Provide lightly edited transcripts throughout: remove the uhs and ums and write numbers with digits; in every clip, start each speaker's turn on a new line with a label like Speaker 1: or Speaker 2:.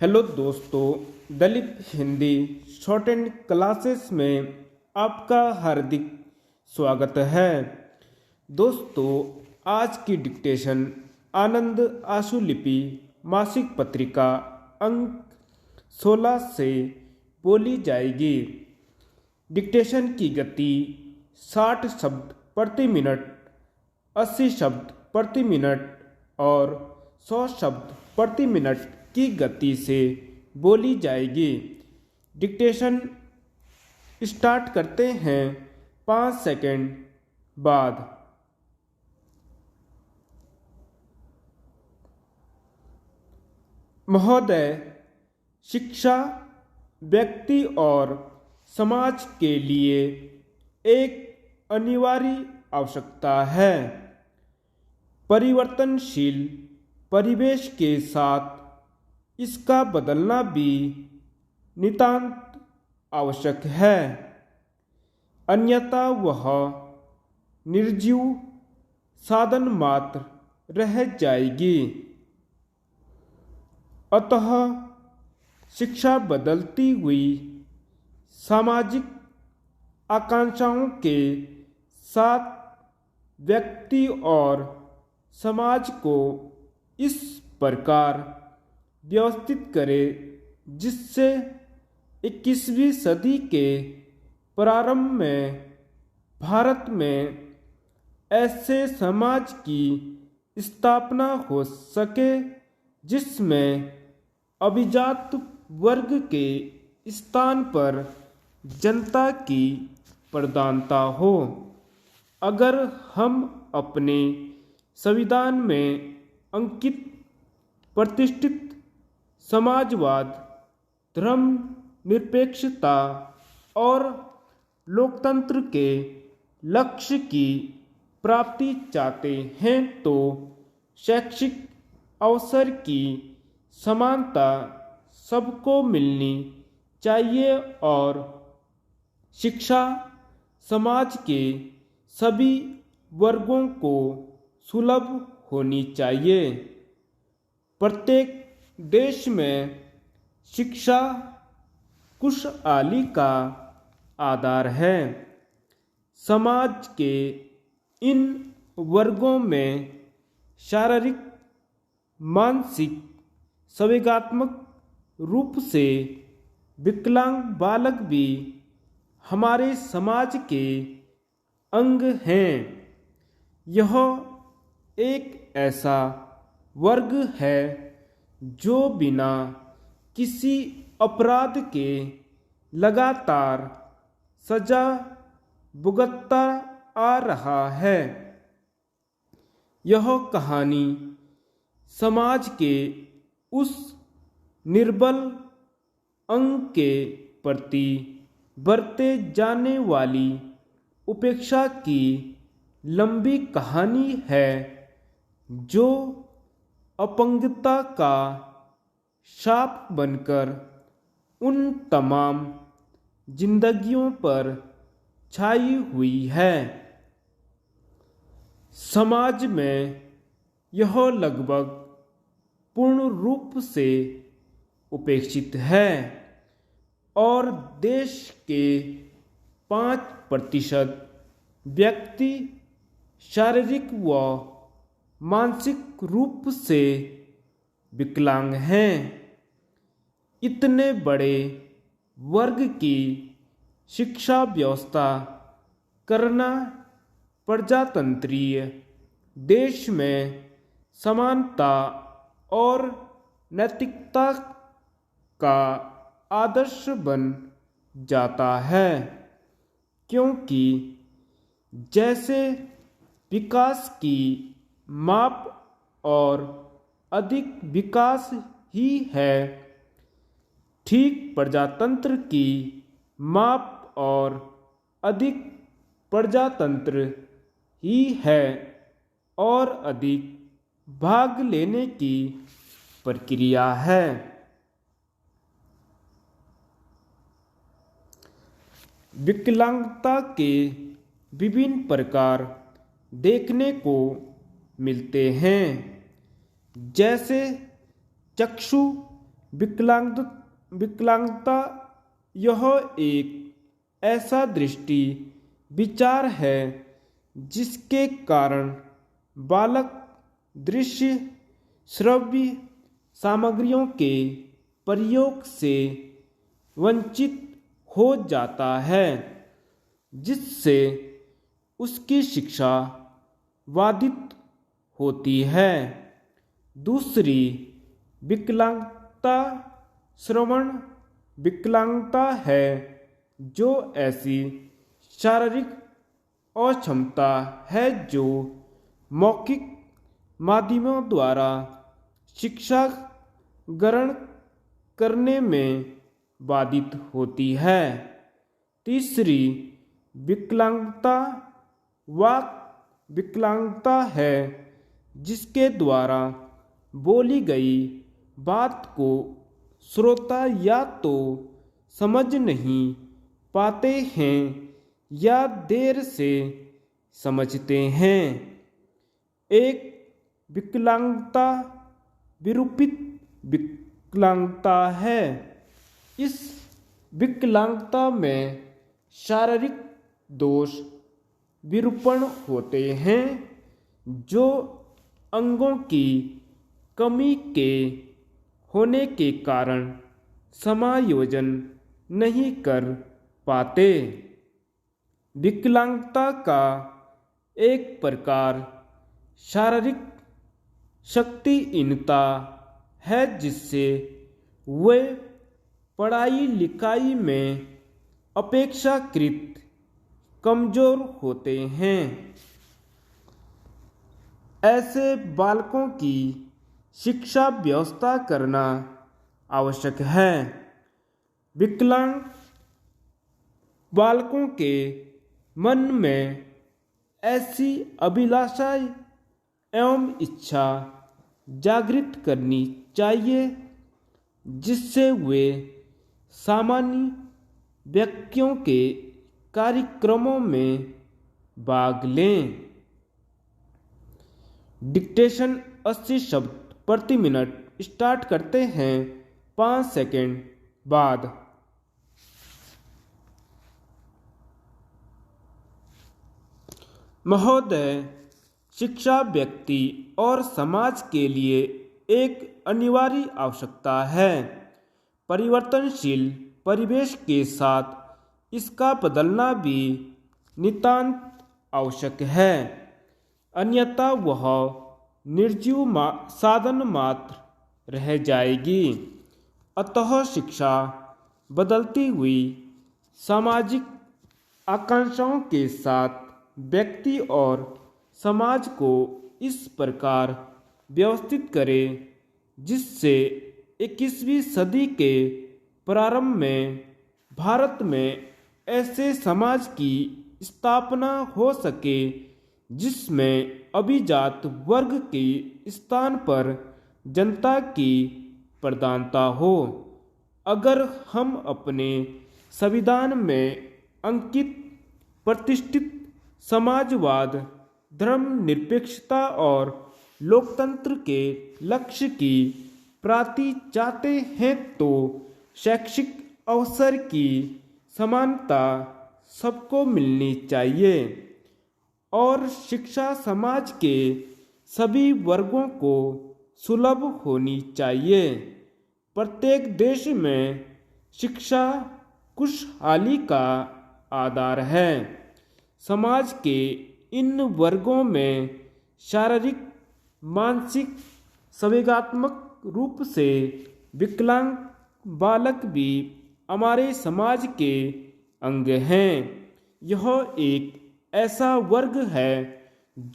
Speaker 1: Hello दोस्तों, दलित Hindi short and classes में आपका हार्दिक स्वागत है। दोस्तों, आज की डिक्टेशन आनंद आशुलिपि मासिक पत्रिका अंक 16 से बोली जाएगी। डिक्टेशन की गति 60 शब्द प्रति मिनट, 80 शब्द प्रति मिनट और 100 शब्द प्रति मिनट की गति से बोली जाएगी। डिक्टेशन स्टार्ट करते हैं 5 सेकंड बाद। महोदय, शिक्षा व्यक्ति और समाज के लिए एक अनिवार्य आवश्यकता है। परिवर्तनशील परिवेश के साथ इसका बदलना भी नितांत आवश्यक है, अन्यथा वह निर्जीव साधन मात्र रह जाएगी। अतः शिक्षा बदलती हुई सामाजिक आकांक्षाओं के साथ व्यक्ति और समाज को इस प्रकार व्यवस्थित करे जिससे 21वीं सदी के प्रारंभ में भारत में ऐसे समाज की स्थापना हो सके जिसमें अभिजात वर्ग के स्थान पर जनता की प्रधानता हो। अगर हम अपने संविधान में अंकित प्रतिष्ठित समाजवाद, धर्मनिरपेक्षता और लोकतंत्र के लक्ष्य की प्राप्ति चाहते हैं तो शैक्षिक अवसर की समानता सबको मिलनी चाहिए और शिक्षा समाज के सभी वर्गों को सुलभ होनी चाहिए। प्रत्येक देश में शिक्षा खुशहाली का आधार है। समाज के इन वर्गों में शारीरिक, मानसिक, संवेगात्मक रूप से विकलांग बालक भी हमारे समाज के अंग हैं। यह एक ऐसा वर्ग है जो बिना किसी अपराध के लगातार सजा भुगतता आ रहा है। यह कहानी समाज के उस निर्बल अंग के प्रति बरते जाने वाली उपेक्षा की लंबी कहानी है जो अपंगता का शाप बनकर उन तमाम जिंदगियों पर छाई हुई है। समाज में यह लगभग पूर्ण रूप से उपेक्षित है और देश के 5% व्यक्ति शारीरिक व मानसिक रूप से विकलांग हैं। इतने बड़े वर्ग की शिक्षा व्यवस्था करना प्रजातंत्रीय देश में समानता और नैतिकता का आदर्श बन जाता है, क्योंकि जैसे विकास की माप और अधिक विकास ही है, ठीक प्रजातंत्र की माप और अधिक प्रजातंत्र ही है और अधिक भाग लेने की प्रक्रिया है। विकलांगता के विभिन्न प्रकार देखने को मिलते हैं, जैसे चक्षु विकलांगता यह एक ऐसा दृष्टि विचार है जिसके कारण बालक दृश्य श्रव्य सामग्रियों के प्रयोग से वंचित हो जाता है, जिससे उसकी शिक्षा बाधित होती है। दूसरी विकलांगता श्रवण विकलांगता है, जो ऐसी शारीरिक अक्षमता है जो मौखिक माध्यमों द्वारा शिक्षा ग्रहण करने में बाधित होती है। तीसरी विकलांगता वाक विकलांगता है, जिसके द्वारा बोली गई बात को श्रोता या तो समझ नहीं पाते हैं या देर से समझते हैं। एक विकलांगता विरूपित विकलांगता है। इस विकलांगता में शारीरिक दोष विरूपण होते हैं जो अंगों की कमी के होने के कारण समायोजन नहीं कर पाते। विकलांगता का एक प्रकार शारीरिक शक्तिहीनता है, जिससे वे पढ़ाई लिखाई में अपेक्षाकृत कमजोर होते हैं। ऐसे बालकों की शिक्षा व्यवस्था करना आवश्यक है। विकलांग बालकों के मन में ऐसी अभिलाषा एवं इच्छा जागृत करनी चाहिए जिससे वे सामान्य व्यक्तियों के कार्यक्रमों में भाग लें। डिक्टेशन 80 शब्द प्रति मिनट स्टार्ट करते हैं 5 सेकंड बाद। महोदय, शिक्षा व्यक्ति और समाज के लिए एक अनिवार्य आवश्यकता है। परिवर्तनशील परिवेश के साथ इसका बदलना भी नितांत आवश्यक है, अन्यथा वह निर्जीव साधन मात्र रह जाएगी। अतः शिक्षा बदलती हुई सामाजिक आकांक्षाओं के साथ व्यक्ति और समाज को इस प्रकार व्यवस्थित करे जिससे 21वीं सदी के प्रारंभ में भारत में ऐसे समाज की स्थापना हो सके जिसमें अभिजात वर्ग के स्थान पर जनता की प्रधानता हो। अगर हम अपने संविधान में अंकित प्रतिष्ठित समाजवाद, धर्मनिरपेक्षता और लोकतंत्र के लक्ष्य की प्राप्ति चाहते हैं तो शैक्षिक अवसर की समानता सबको मिलनी चाहिए और शिक्षा समाज के सभी वर्गों को सुलभ होनी चाहिए। प्रत्येक देश में शिक्षा खुशहाली का आधार है। समाज के इन वर्गों में शारीरिक, मानसिक, संवेगात्मक रूप से विकलांग बालक भी हमारे समाज के अंग हैं। यह एक ऐसा वर्ग है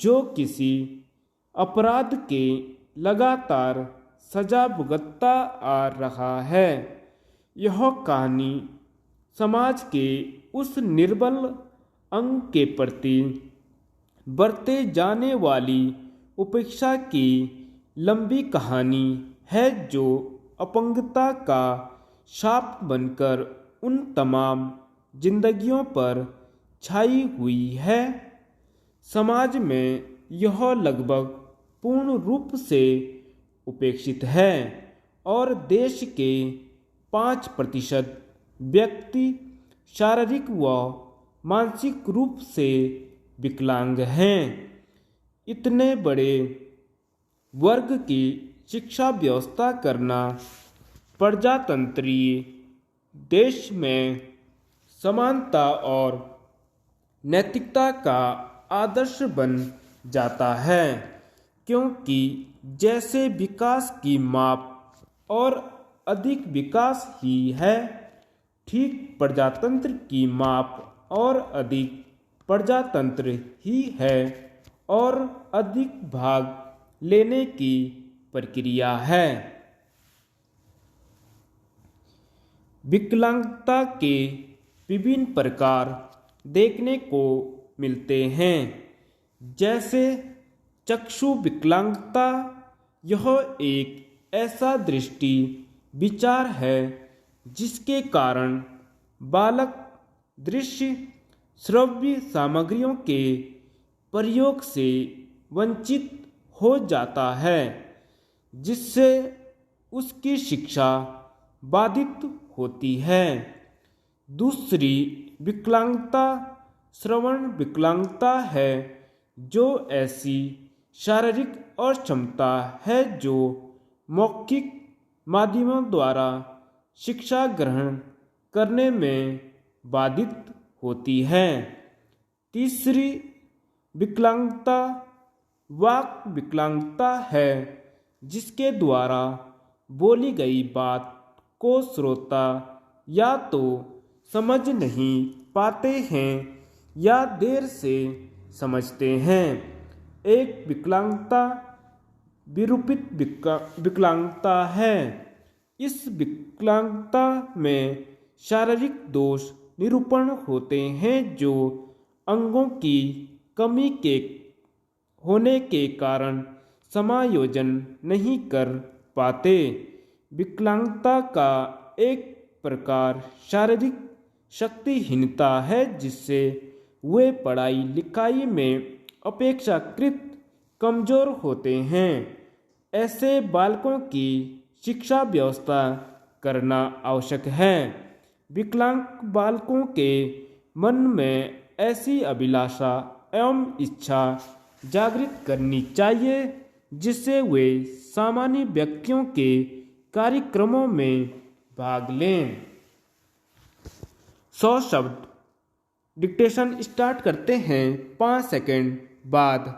Speaker 1: जो किसी अपराध के लगातार सजा भुगतता आ रहा है। यह कहानी समाज के उस निर्बल अंग के प्रति बरते जाने वाली उपेक्षा की लंबी कहानी है जो अपंगता का शाप बनकर उन तमाम जिंदगियों पर छाई हुई है। समाज में यह लगभग पूर्ण रूप से उपेक्षित है और देश के 5% व्यक्ति शारीरिक व मानसिक रूप से विकलांग हैं। इतने बड़े वर्ग की शिक्षा व्यवस्था करना प्रजातंत्रीय देश में समानता और नैतिकता का आदर्श बन जाता है, क्योंकि जैसे विकास की माप और अधिक विकास ही है, ठीक प्रजातंत्र की माप और अधिक प्रजातंत्र ही है और अधिक भाग लेने की प्रक्रिया है। विकलांगता के विभिन्न प्रकार देखने को मिलते हैं, जैसे चक्षु विकलांगता। यह एक ऐसा दृष्टि विचार है जिसके कारण बालक दृश्य श्रव्य सामग्रियों के प्रयोग से वंचित हो जाता है, जिससे उसकी शिक्षा बाधित होती है। दूसरी विकलांगता श्रवण विकलांगता है, जो ऐसी शारीरिक अक्षमता है जो मौखिक माध्यमों द्वारा शिक्षा ग्रहण करने में बाधित होती है। तीसरी विकलांगता वाक विकलांगता है, जिसके द्वारा बोली गई बात को श्रोता या तो समझ नहीं पाते हैं या देर से समझते हैं। एक विकलांगता विरूपित विकलांगता है। इस विकलांगता में शारीरिक दोष निरूपण होते हैं जो अंगों की कमी के होने के कारण समायोजन नहीं कर पाते। विकलांगता का एक प्रकार शारीरिक शक्तिहीनता है, जिससे वे पढ़ाई लिखाई में अपेक्षाकृत कमजोर होते हैं। ऐसे बालकों की शिक्षा व्यवस्था करना आवश्यक है। विकलांग बालकों के मन में ऐसी अभिलाषा एवं इच्छा जागृत करनी चाहिए जिससे वे सामान्य व्यक्तियों के कार्यक्रमों में भाग लें। 100 शब्द डिक्टेशन स्टार्ट करते हैं 5 सेकंड बाद।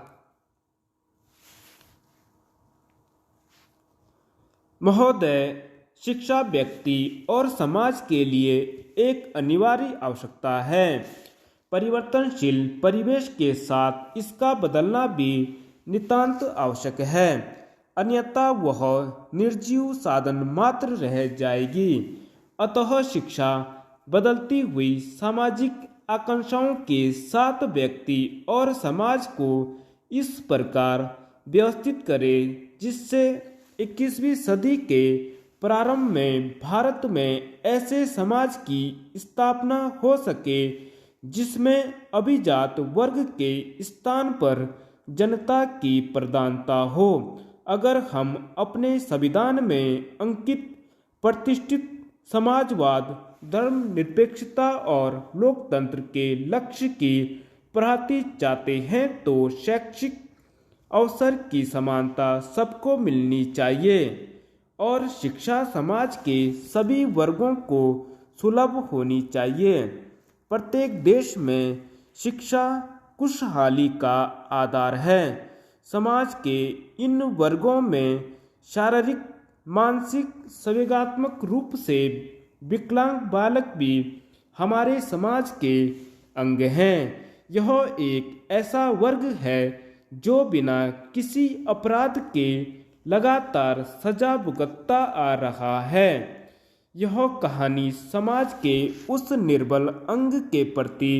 Speaker 1: महोदय, शिक्षा व्यक्ति और समाज के लिए एक अनिवार्य आवश्यकता है। परिवर्तनशील परिवेश के साथ इसका बदलना भी नितांत आवश्यक है, अन्यथा वह निर्जीव साधन मात्र रह जाएगी। अतः शिक्षा बदलती हुई सामाजिक आकांक्षाओं के साथ व्यक्ति और समाज को इस प्रकार व्यवस्थित करे जिससे 21वीं सदी के प्रारंभ में भारत में ऐसे समाज की स्थापना हो सके जिसमें अभिजात वर्ग के स्थान पर जनता की प्रधानता हो। अगर हम अपने संविधान में अंकित प्रतिष्ठित समाजवाद, धर्मनिरपेक्षता और लोकतंत्र के लक्ष्य की प्राप्ति चाहते हैं तो शैक्षिक अवसर की समानता सबको मिलनी चाहिए और शिक्षा समाज के सभी वर्गों को सुलभ होनी चाहिए। प्रत्येक देश में शिक्षा खुशहाली का आधार है। समाज के इन वर्गों में शारीरिक, मानसिक, संवेगात्मक रूप से विकलांग बालक भी हमारे समाज के अंग हैं। यह एक ऐसा वर्ग है जो बिना किसी अपराध के लगातार सजा भुगतता आ रहा है। यह कहानी समाज के उस निर्बल अंग के प्रति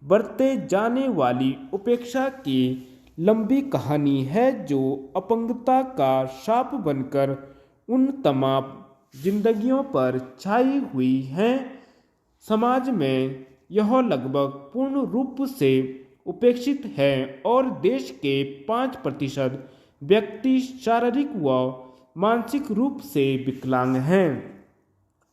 Speaker 1: बरते जाने वाली उपेक्षा की लंबी कहानी है जो अपंगता का शाप बनकर उन तमाम जिंदगियों पर छाई हुई है। समाज में यह लगभग पूर्ण रूप से उपेक्षित है और देश के 5% व्यक्ति शारीरिक व मानसिक रूप से विकलांग हैं।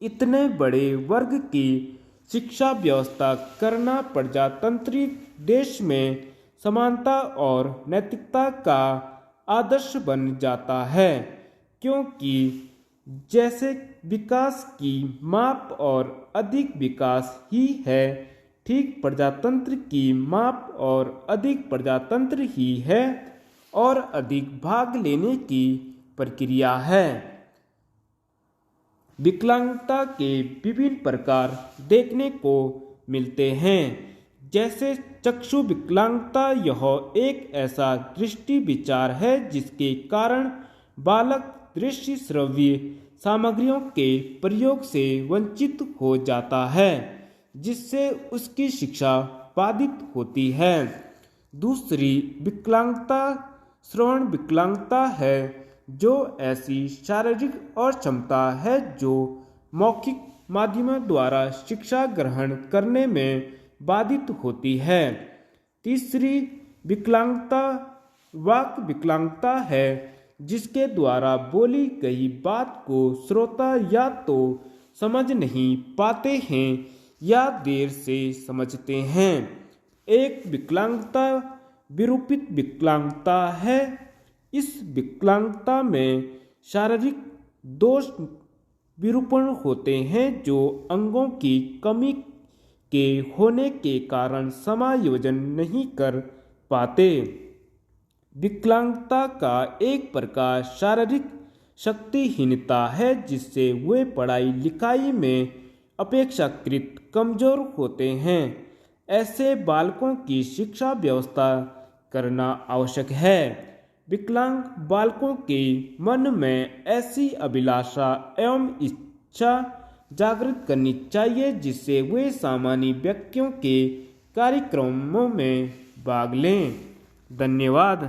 Speaker 1: इतने बड़े वर्ग की शिक्षा व्यवस्था करना प्रजातांत्रिक देश में समानता और नैतिकता का आदर्श बन जाता है, क्योंकि जैसे विकास की माप और अधिक विकास ही है, ठीक प्रजातंत्र की माप और अधिक प्रजातंत्र ही है और अधिक भाग लेने की प्रक्रिया है। विकलांगता के विभिन्न प्रकार देखने को मिलते हैं, जैसे चक्षु विकलांगता। यह एक ऐसा दृष्टि विचार है जिसके कारण बालक दृश्य श्रव्य सामग्रियों के प्रयोग से वंचित हो जाता है, जिससे उसकी शिक्षा बाधित होती है। दूसरी विकलांगता श्रवण विकलांगता है, जो ऐसी शारीरिक अक्षमता है जो मौखिक माध्यमों द्वारा शिक्षा ग्रहण करने में बाधित होती है। तीसरी विकलांगता वाक विकलांगता है, जिसके द्वारा बोली गई बात को श्रोता या तो समझ नहीं पाते हैं या देर से समझते हैं। एक विकलांगता विरूपित विकलांगता है। इस विकलांगता में शारीरिक दोष विरूपण होते हैं जो अंगों की कमी के होने के कारण समायोजन नहीं कर पाते। विकलांगता का एक प्रकार शारीरिक शक्तिहीनता है, जिससे वे पढ़ाई लिखाई में अपेक्षाकृत कमजोर होते हैं। ऐसे बालकों की शिक्षा व्यवस्था करना आवश्यक है। विकलांग बालकों के मन में ऐसी अभिलाषा एवं इच्छा जागृत करनी चाहिए जिससे वे सामान्य व्यक्तियों के कार्यक्रमों में भाग लें। धन्यवाद।